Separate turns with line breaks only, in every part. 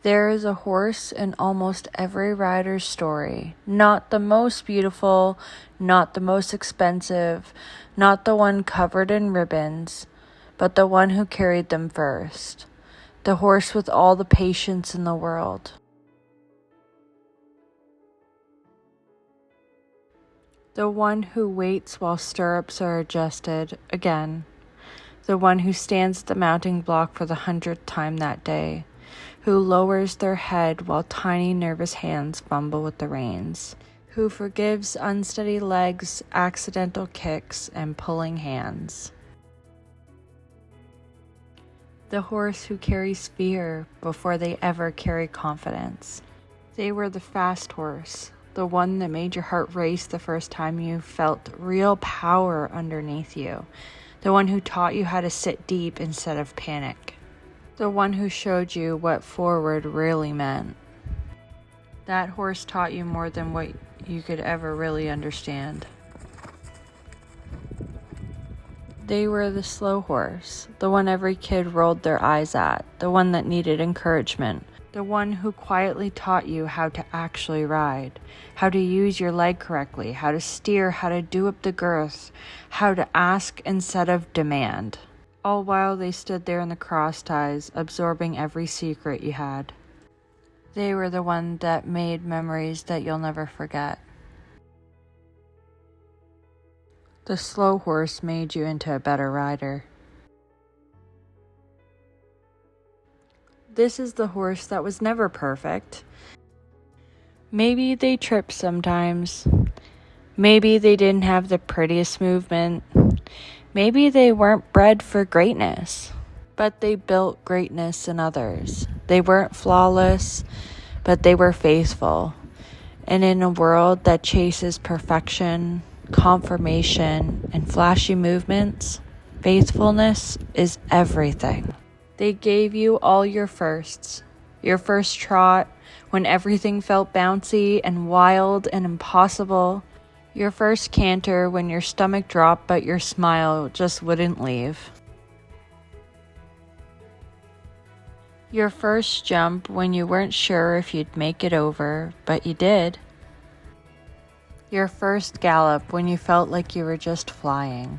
There is a horse in almost every rider's story. Not the most beautiful, not the most expensive, not the one covered in ribbons, but the one who carried them first. The horse with all the patience in the world. The one who waits while stirrups are adjusted again. The one who stands at the mounting block for the 100th time that day. Who lowers their head while tiny nervous hands fumble with the reins. Who forgives unsteady legs, accidental kicks, and pulling hands. The horse who carries fear before they ever carry confidence. They were the fast horse. The one that made your heart race the first time you felt real power underneath you. The one who taught you how to sit deep instead of panic. The one who showed you what forward really meant. That horse taught you more than what you could ever really understand. They were the slow horse, the one every kid rolled their eyes at, the one that needed encouragement. The one who quietly taught you how to actually ride, how to use your leg correctly, how to steer, how to do up the girth, how to ask instead of demand. All while they stood there in the cross ties, absorbing every secret you had. They were the one that made memories that you'll never forget. The slow horse made you into a better rider. This is the horse that was never perfect. Maybe they tripped sometimes. Maybe they didn't have the prettiest movement. Maybe they weren't bred for greatness, but they built greatness in others. They weren't flawless, but they were faithful. And in a world that chases perfection, confirmation, and flashy movements, faithfulness is everything. They gave you all your firsts. Your first trot, when everything felt bouncy and wild and impossible. Your first canter, when your stomach dropped but your smile just wouldn't leave. Your first jump, when you weren't sure if you'd make it over, but you did. Your first gallop, when you felt like you were just flying.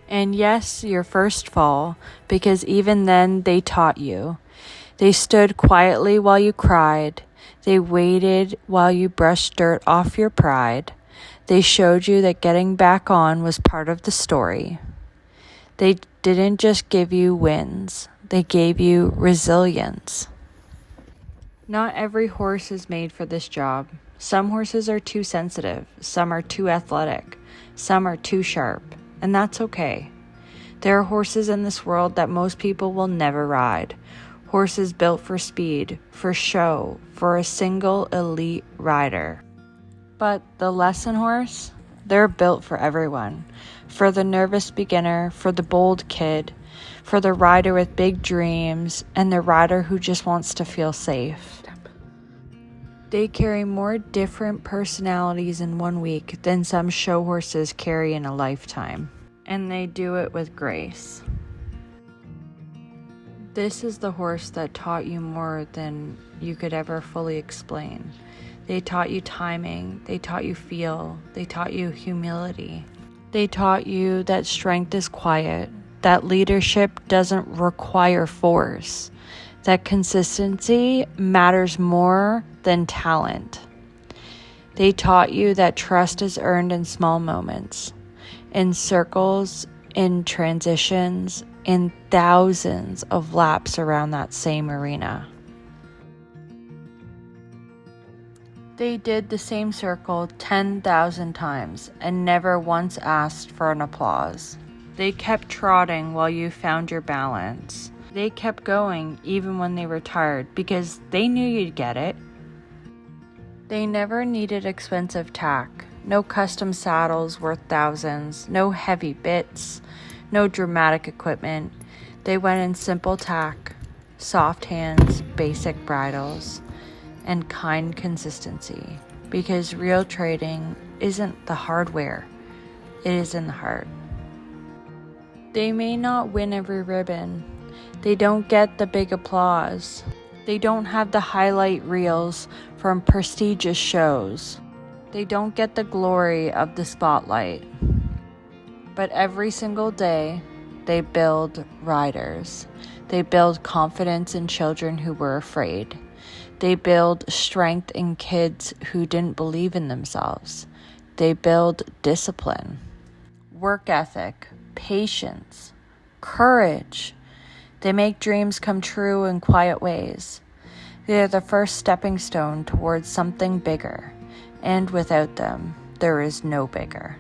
And yes, your first fall, because even then they taught you. They stood quietly while you cried. They waited while you brushed dirt off your pride. They showed you that getting back on was part of the story. They didn't just give you wins, they gave you resilience. Not every horse is made for this job. Some horses are too sensitive, some are too athletic, some are too sharp. And that's okay. There are horses in this world that most people will never ride. Horses built for speed, for show, for a single elite rider. But the lesson horse, they're built for everyone. For the nervous beginner, for the bold kid, for the rider with big dreams, and the rider who just wants to feel safe. They carry more different personalities in 1 week than some show horses carry in a lifetime. And they do it with grace. This is the horse that taught you more than you could ever fully explain. They taught you timing, they taught you feel, they taught you humility. They taught you that strength is quiet, that leadership doesn't require force, that consistency matters more than talent. They taught you that trust is earned in small moments, in circles, in transitions, in thousands of laps around that same arena. They did the same circle 10,000 times and never once asked for an applause. They kept trotting while you found your balance. They kept going even when they were tired because they knew you'd get it. They never needed expensive tack. No custom saddles worth thousands, no heavy bits, no dramatic equipment. They went in simple tack, soft hands, basic bridles, and kind consistency. Because real trading isn't the hardware, it is in the heart. They may not win every ribbon. They don't get the big applause. They don't have the highlight reels from prestigious shows. They don't get the glory of the spotlight. But every single day, they build riders. They build confidence in children who were afraid. They build strength in kids who didn't believe in themselves. They build discipline, work ethic, patience, courage. They make dreams come true in quiet ways. They are the first stepping stone towards something bigger, and without them, there is no bigger.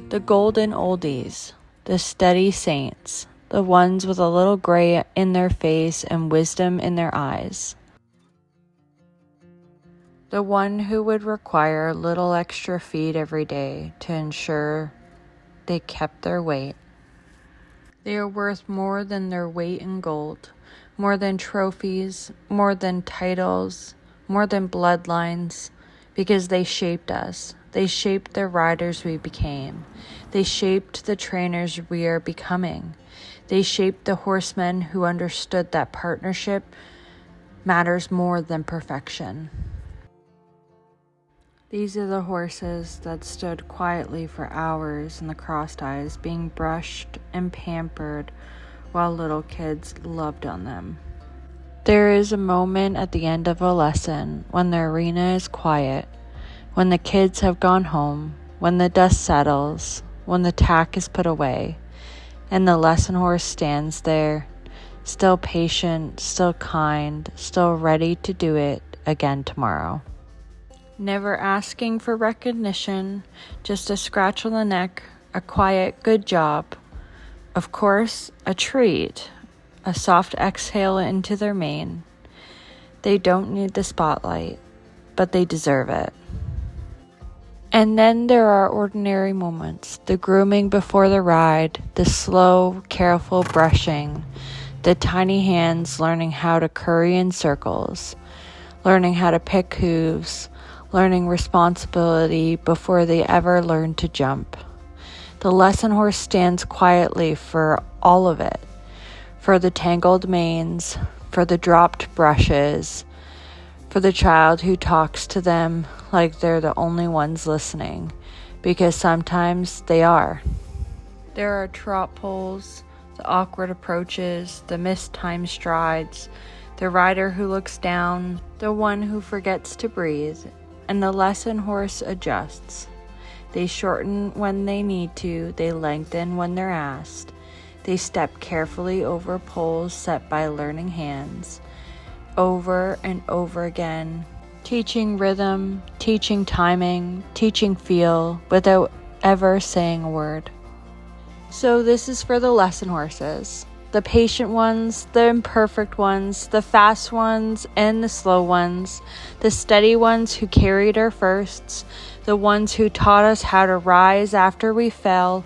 The golden oldies, the steady saints, the ones with a little gray in their face and wisdom in their eyes. The one who would require a little extra feed every day to ensure they kept their weight. They are worth more than their weight in gold, more than trophies, more than titles, more than bloodlines, because they shaped us. They shaped the riders we became. They shaped the trainers we are becoming. They shaped the horsemen who understood that partnership matters more than perfection. These are the horses that stood quietly for hours in the crossed eyes, being brushed and pampered while little kids loved on them. There is a moment at the end of a lesson when the arena is quiet, when the kids have gone home, when the dust settles, when the tack is put away, and the lesson horse stands there, still patient, still kind, still ready to do it again tomorrow. Never asking for recognition, just a scratch on the neck, a quiet good job. Of course, a treat, a soft exhale into their mane. They don't need the spotlight, but they deserve it. And then there are ordinary moments, the grooming before the ride, the slow, careful brushing, the tiny hands learning how to curry in circles, learning how to pick hooves, learning responsibility before they ever learn to jump. The lesson horse stands quietly for all of it, for the tangled manes, for the dropped brushes, for the child who talks to them like they're the only ones listening, because sometimes they are. There are trot pulls, the awkward approaches, the mistimed strides, the rider who looks down, the one who forgets to breathe, and the lesson horse adjusts. They shorten when they need to, they lengthen when they're asked. They step carefully over poles set by learning hands, over and over again, teaching rhythm, teaching timing, teaching feel, without ever saying a word. So this is for the lesson horses. The patient ones, the imperfect ones, the fast ones and the slow ones, the steady ones who carried our firsts, the ones who taught us how to rise after we fell,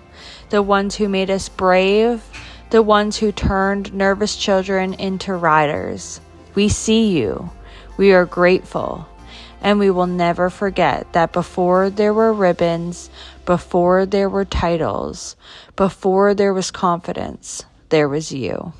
the ones who made us brave, the ones who turned nervous children into riders. We see you. We are grateful. And we will never forget that before there were ribbons, before there were titles, before there was confidence, there was you.